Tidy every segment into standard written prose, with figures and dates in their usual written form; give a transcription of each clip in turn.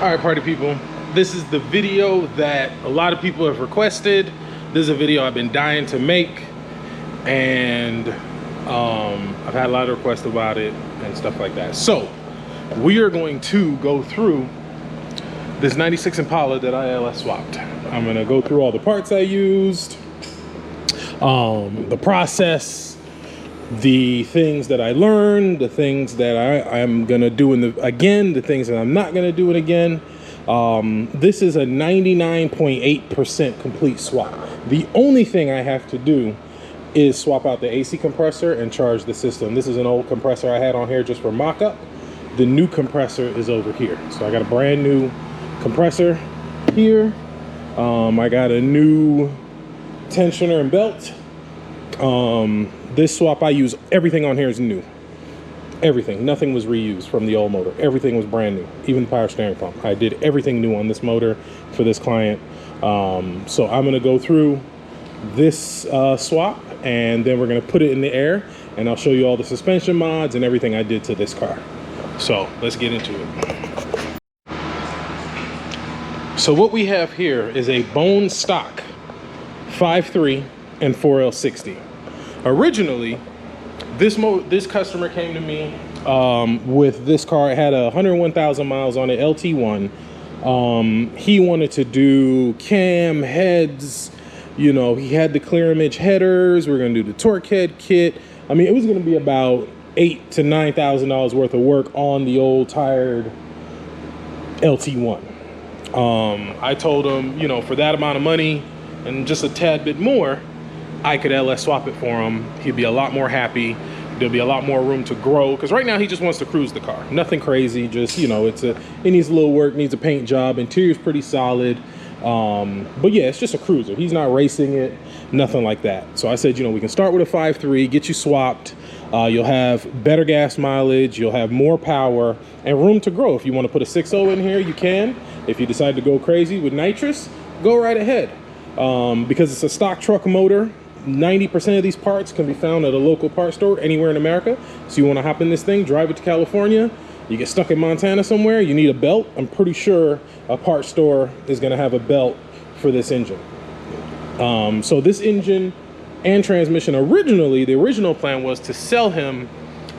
All right, party people, this is the video that a lot of people have requested. This is a video I've been dying to make, and I've had a lot of requests about it and stuff like that. So we are going to go through this 96 Impala that I LS swapped. I'm gonna go through all the parts I used, the process, the things that I learned, the things that I'm gonna do the things that I'm not gonna do it again. This is a 99.8% complete swap. The only thing I have to do is swap out the AC compressor and charge the system. This is an old compressor I had on here just for mock-up. The new compressor is over here. So I got a brand new compressor here. I got a new tensioner and belt. This swap I use, everything on here is new. Everything, nothing was reused from the old motor. Everything was brand new, even the power steering pump. I did everything new on this motor for this client. So I'm gonna go through this swap, and then we're gonna put it in the air, and I'll show you all the suspension mods and everything I did to this car. So let's get into it. So what we have here is a bone stock 5.3 and 4L60. Originally, this customer came to me with this car. It had 101,000 miles on it, LT1. He wanted to do cam heads. You know, he had the clear image headers. We're gonna do the torque head kit. I mean, it was gonna be about $8,000 to $9,000 worth of work on the old tired LT1. I told him, you know, for that amount of money and just a tad bit more, I could LS swap it for him. He'd be a lot more happy. There'll be a lot more room to grow, because right now he just wants to cruise the car. Nothing crazy, just, you know, it needs a little work, needs a paint job. Interior's pretty solid. But yeah, it's just a cruiser. He's not racing it, nothing like that. So I said, you know, we can start with a 5.3, get you swapped. You'll have better gas mileage, you'll have more power and room to grow. If you want to put a 6.0 in here, you can. If you decide to go crazy with nitrous, go right ahead. Because it's a stock truck motor, 90% of these parts can be found at a local parts store anywhere in America. So you want to hop in this thing, drive it to California, you get stuck in Montana somewhere, you need a belt. I'm pretty sure a parts store is going to have a belt for this engine. So this engine and transmission, originally, the original plan was to sell him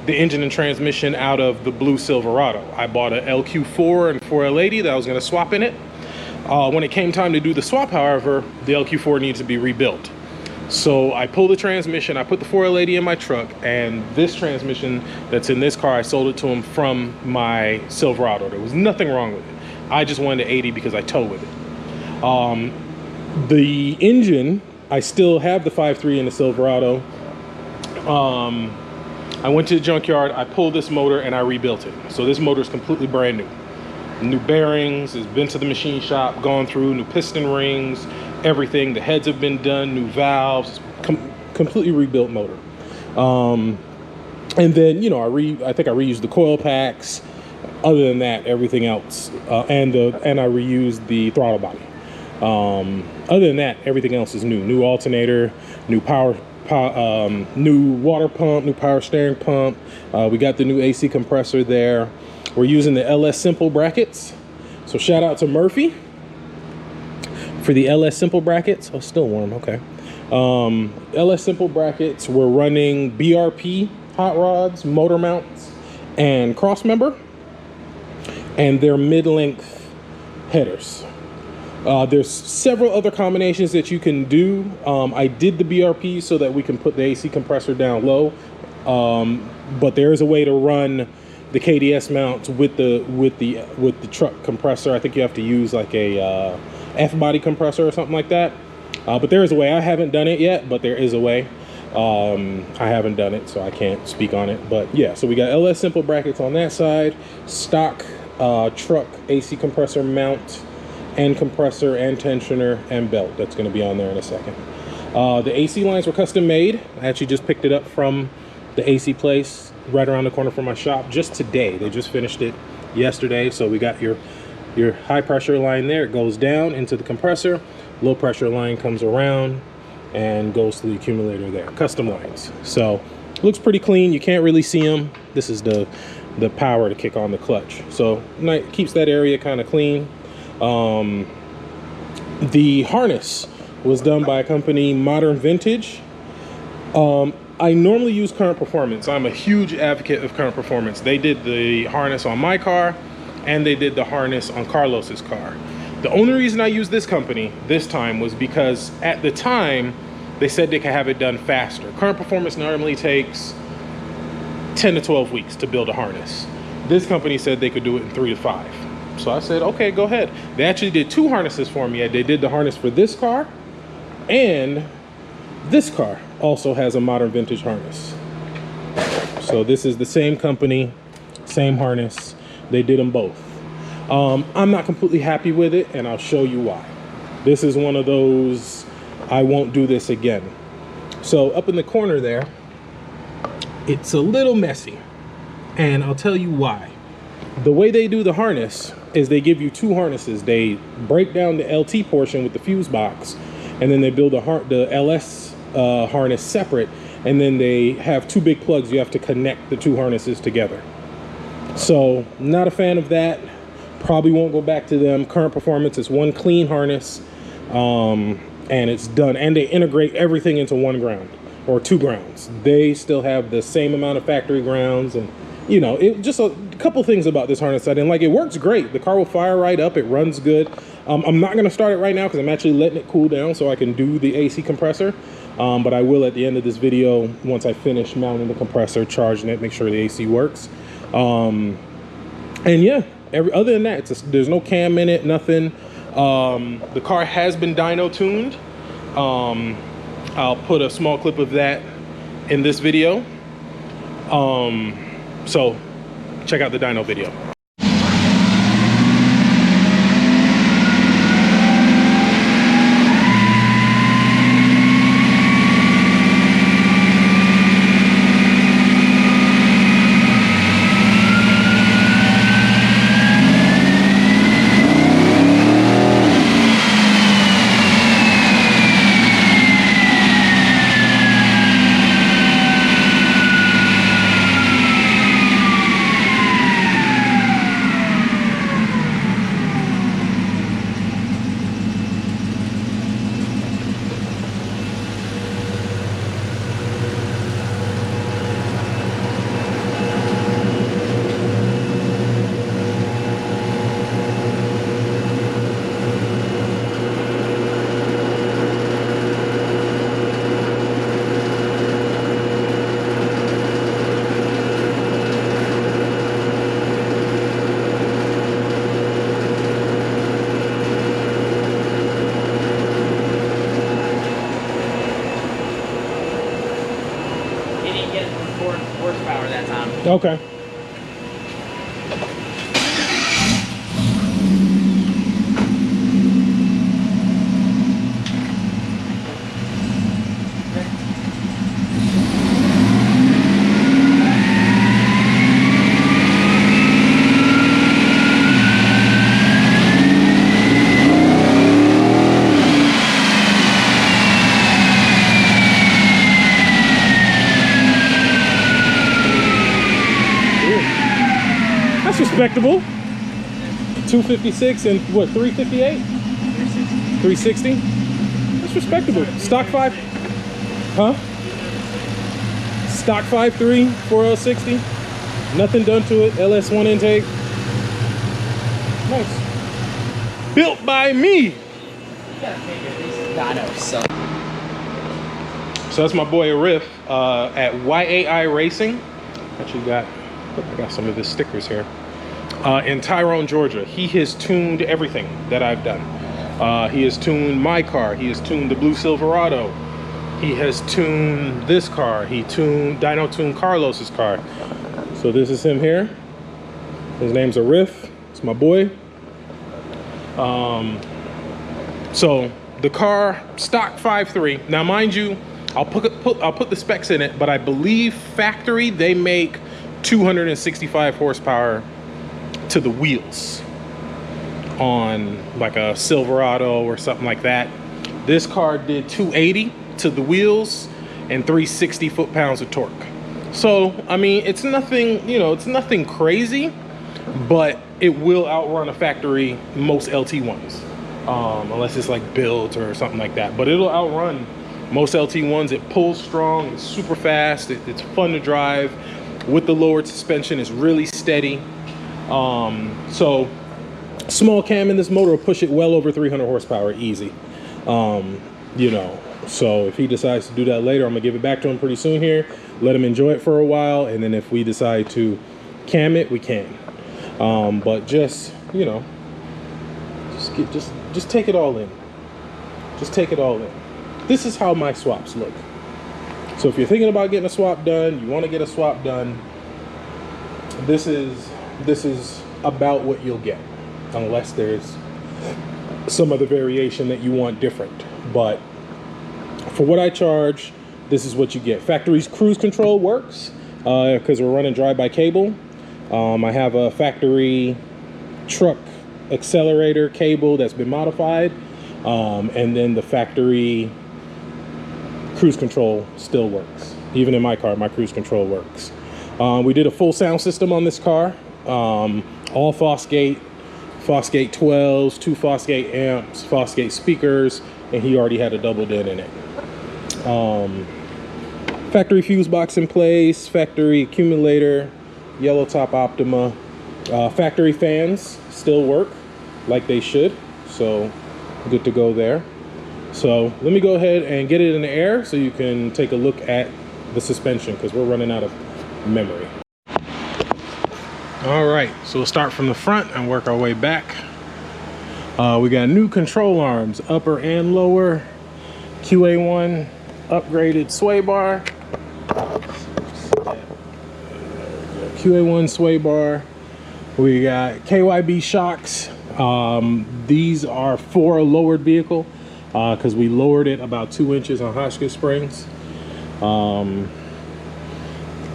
the engine and transmission out of the blue Silverado. I bought a LQ4 and 4L80 that I was going to swap in it. When it came time to do the swap, however, the LQ4 needs to be rebuilt. So I pulled the transmission, I put the 4L80 in my truck, and this transmission that's in this car, I sold it to him from my Silverado. There was nothing wrong with it. I just wanted the 80 because I tow with it. The engine, I still have the 5.3 in the Silverado. I went to the junkyard, I pulled this motor, and I rebuilt it. So this motor is completely brand new. New bearings, it's been to the machine shop, gone through, new piston rings, everything. The heads have been done, new valves, completely rebuilt motor. And then, you know, I think I reused the coil packs. Other than that, everything else, and I reused the throttle body. Other than that, everything else is new. New alternator, new new water pump, new power steering pump. We got the new AC compressor there. We're using the LS Simple brackets. So shout out to Murphy for the LS Simple brackets. Oh, still warm, okay. LS Simple brackets, we're running BRP hot rods, motor mounts, and cross member, and they're mid-length headers. There's several other combinations that you can do. I did the BRP so that we can put the AC compressor down low, but there is a way to run the KDS mounts with the truck compressor. I think you have to use like a F-body compressor or something like that. But there is a way. I haven't done it yet, but there is a way. I haven't done it, so I can't speak on it. But yeah, so we got LS Simple brackets on that side, stock truck AC compressor mount, and compressor and tensioner and belt. That's going to be on there in a second. The AC lines were custom made. I actually just picked it up from the AC place right around the corner from my shop just today. They just finished it yesterday. So we got your high pressure line there. It goes down into the compressor. Low pressure line comes around and goes to the accumulator there. Custom lines. So looks pretty clean. You can't really see them. This is the the power to kick on the clutch. So it keeps that area kind of clean. The harness was done by a company, Modern Vintage. I normally use Current Performance. I'm a huge advocate of Current Performance. They did the harness on my car, and they did the harness on Carlos's car. The only reason I used this company this time was because at the time, they said they could have it done faster. Current Performance normally takes 10 to 12 weeks to build a harness. This company said they could do it in 3 to 5. So I said, okay, go ahead. They actually did 2 harnesses for me. They did the harness for this car, and this car also has a Modern Vintage harness. So this is the same company, same harness. They did them both. I'm not completely happy with it, and I'll show you why. This is one of those, I won't do this again. So up in the corner there, it's a little messy, and I'll tell you why. The way they do the harness is they give you 2 harnesses. They break down the LT portion with the fuse box, and then they build the LS harness separate, and then they have 2 big plugs. You have to connect the 2 harnesses together. So not a fan of that. Probably won't go back to them. Current Performance is 1 clean harness, and it's done. And they integrate everything into 1 ground or 2 grounds. They still have the same amount of factory grounds, and you know, it just a couple things about this harness I didn't like. It works great. The car will fire right up. It runs good. I'm not going to start it right now because I'm actually letting it cool down so I can do the AC compressor. But I will at the end of this video, once I finish mounting the compressor, charging it, make sure the AC works. And yeah, other than that, there's no cam in it, nothing. The car has been dyno tuned. I'll put a small clip of that in this video. So check out the dyno video. Horsepower that time. Okay. That's respectable. 256 and what, 358? 360. That's respectable. Stock 5, huh? Stock 5.3, 4L60. Nothing done to it. LS1 intake. Nice. Built by me. You gotta take at least dyno, So that's my boy Riff at YAI Racing. Actually I got some of his stickers here. In Tyrone, Georgia. He has tuned everything that I've done. He has tuned my car. He has tuned the blue Silverado. He has tuned this car. He dyno tuned Carlos's car. So this is him here. His name's Riff. It's my boy. So the car, stock 5.3. Now mind you, I'll put the specs in it, but I believe factory they make 265 horsepower to the wheels on like a Silverado or something like that. This car did 280 to the wheels and 360 foot-pounds of torque. So, I mean, it's nothing, you know, it's nothing crazy, but it will outrun a factory most LT ones, unless it's like builds or something like that. But it'll outrun most LT ones. It pulls strong, it's super fast, it's fun to drive. With the lowered suspension, it's really steady. So small cam in this motor will push it well over 300 horsepower easy. You know, so if he decides to do that later, I'm gonna give it back to him pretty soon here, let him enjoy it for a while, and then if we decide to cam it, we can. But just, you know, just take it all in. Just take it all in. This is how my swaps look. So if you're thinking about getting a swap done, you want to get a swap done, this is about what you'll get, unless there's some other variation that you want different. But for what I charge, this is what you get. Factory's cruise control works because we're running drive-by cable. I have a factory truck accelerator cable that's been modified, and then the factory cruise control still works. Even in my car, my cruise control works. We did a full sound system on this car, all Fosgate 12s, 2 Fosgate amps, Fosgate speakers, and he already had a double din in it. Factory fuse box in place, factory accumulator, yellow top Optima. Factory fans still work like they should, so good to go there. So let me go ahead and get it in the air so you can take a look at the suspension, because we're running out of memory. All right, so we'll start from the front and work our way back. We got new control arms, upper and lower, QA1 upgraded sway bar, QA1 sway bar. We got KYB shocks. These are for a lowered vehicle because we lowered it about 2 inches on Hotchkiss springs. So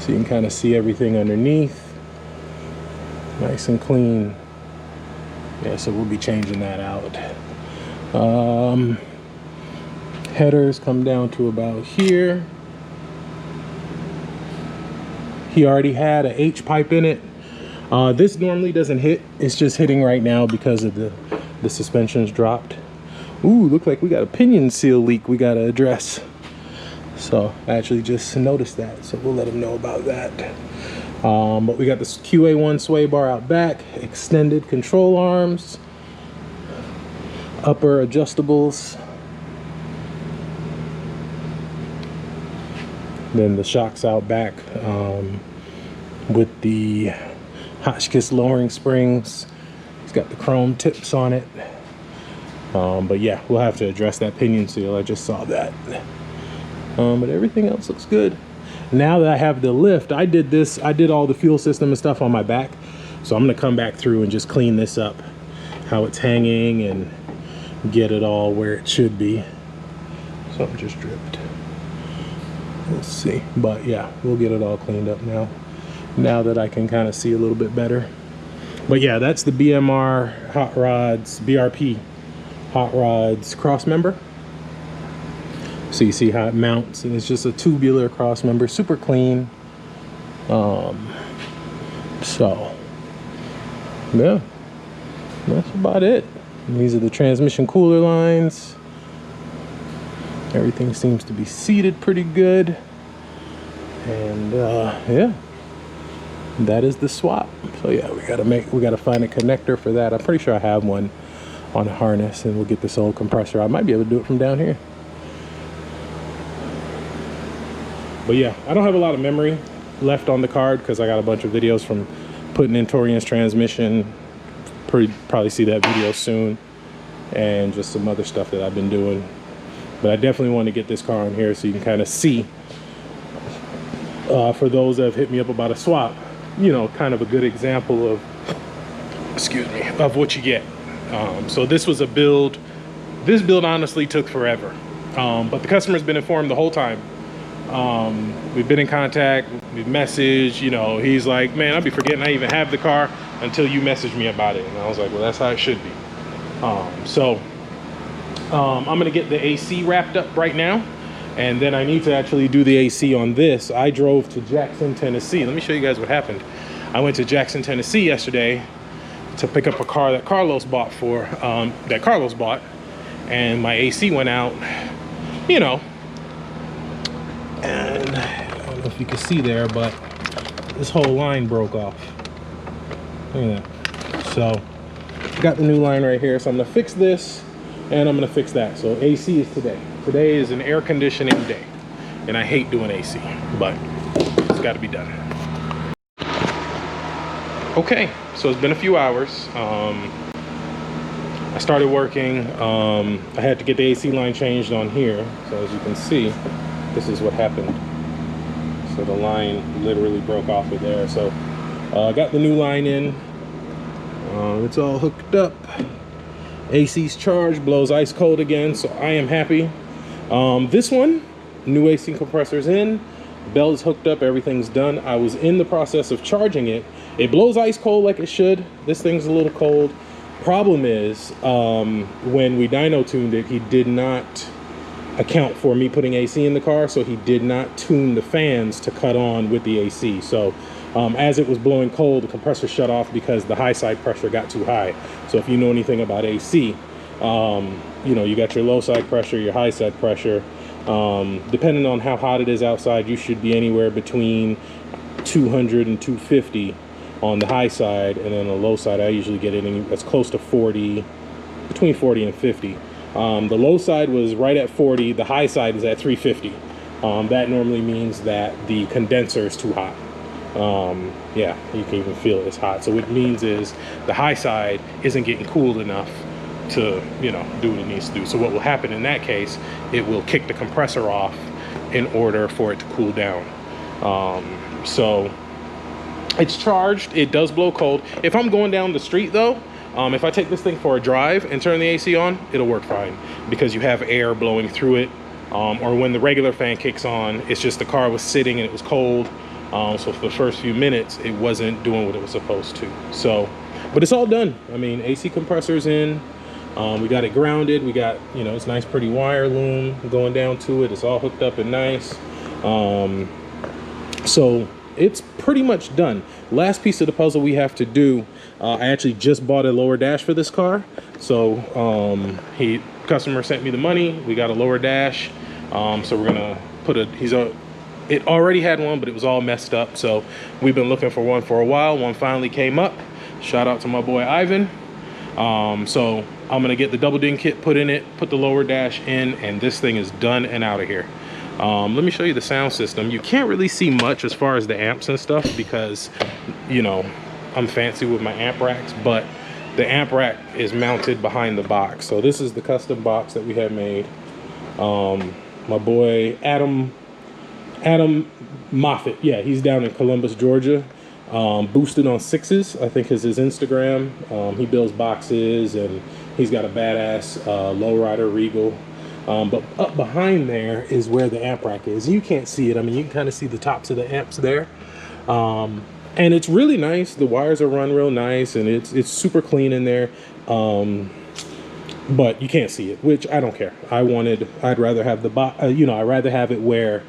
you can kind of see everything underneath, nice and clean. Yeah, so we'll be changing that out. Headers come down to about here. He already had a H pipe in it. This normally doesn't hit. It's just hitting right now because of the suspension's dropped. Ooh, look like we got a pinion seal leak we gotta address. So I actually just noticed that, so we'll let him know about that. But we got this QA1 sway bar out back, extended control arms, upper adjustables, then the shocks out back with the Hotchkiss lowering springs. It's got the chrome tips on it. But yeah, we'll have to address that pinion seal. I just saw that. But everything else looks good. Now that I have the lift, I did all the fuel system and stuff on my back. So I'm gonna come back through and just clean this up, how it's hanging, and get it all where it should be. Something just dripped. Let's see, but yeah, we'll get it all cleaned up now that I can kind of see a little bit better. But yeah, that's the BMR Hot Rods, BRP Hot Rods cross member. So you see how it mounts, and it's just a tubular cross member, super clean. So yeah, that's about it. And these are the transmission cooler lines. Everything seems to be seated pretty good. And yeah, that is the swap. So yeah, we gotta find a connector for that. I'm pretty sure I have one on a harness, and we'll get this old compressor. I might be able to do it from down here. But yeah, I don't have a lot of memory left on the card because I got a bunch of videos from putting in Torian's transmission. Probably see that video soon, and just some other stuff that I've been doing. But I definitely want to get this car on here so you can kind of see, for those that have hit me up about a swap, you know, kind of a good example of, excuse me, of what you get. So this was a build. This build honestly took forever, but the customer's been informed the whole time. We've been in contact, we've messaged, you know, he's like, man, I'll be forgetting I even have the car until you message me about it. And I was like, well, that's how it should be. I'm gonna get the AC wrapped up right now, And then I need to actually do the AC on this. I drove to Jackson, Tennessee. Let me show you guys what happened. I went to Jackson, Tennessee yesterday to pick up a car that Carlos bought and my AC went out, you know, and I don't know if you can see there, but this whole line broke off. Look at that. So got the new line right here. So I'm gonna fix this and I'm gonna fix that. So AC is today. Today is an air conditioning day. And I hate doing AC, but it's gotta be done. Okay, so it's been a few hours. I started working. I had to get the AC line changed on here. So as you can see, this is what happened. So the line literally broke off of there. So I got the new line in. It's all hooked up. AC's charged, blows ice cold again, so I am happy. This one, new AC compressor's in, belt is hooked up, everything's done. I was in the process of charging it. It blows ice cold like it should. This thing's a little cold. Problem is, when we dyno tuned it, he did not account for me putting AC in the car, so he did not tune the fans to cut on with the AC. So as it was blowing cold, the compressor shut off because the high side pressure got too high. So if you know anything about AC, you know, you got your low side pressure, your high side pressure. Depending on how hot it is outside, you should be anywhere between 200 and 250 on the high side, and then on the low side, I usually get it in as close to 40, between 40 and 50. The low side was right at 40, the high side is at 350. That normally means that the condenser is too hot. Yeah, you can even feel it's hot. So what it means is the high side isn't getting cooled enough to, you know, do what it needs to do. So what will happen in that case, it will kick the compressor off in order for it to cool down. So it's charged, it does blow cold. If I'm going down the street though, if I take this thing for a drive and turn the AC on, it'll work fine because you have air blowing through it. Or when the regular fan kicks on, it's just the car was sitting and it was cold. So for the first few minutes, it wasn't doing what it was supposed to. So, but it's all done. I mean, AC compressor's in. We got it grounded. We got, you know, it's nice, pretty wire loom going down to it. It's all hooked up and nice. So it's pretty much done. Last piece of the puzzle we have to do, I actually just bought a lower dash for this car. So customer sent me the money. We got a lower dash. So we're gonna put it already had one, but it was all messed up. So we've been looking for one for a while. One finally came up. Shout out to my boy Ivan. So I'm gonna get the double ding kit put in it, put the lower dash in, and this thing is done and out of here. Let me show you the sound system. You can't really see much as far as the amps and stuff because, you know, I'm fancy with my amp racks, but the amp rack is mounted behind the box. So this is the custom box that we have made. My boy Adam Moffitt, yeah, he's down in Columbus, Georgia. Boosted on Sixes, I think is his Instagram. He builds boxes and he's got a badass lowrider Regal. But up behind there is where the amp rack is. You can't see it. I mean, you can kind of see the tops of the amps there. And it's really nice. The wires are run real nice and it's super clean in there. But you can't see it, which I don't care. I'd rather have the you know, I'd rather have it where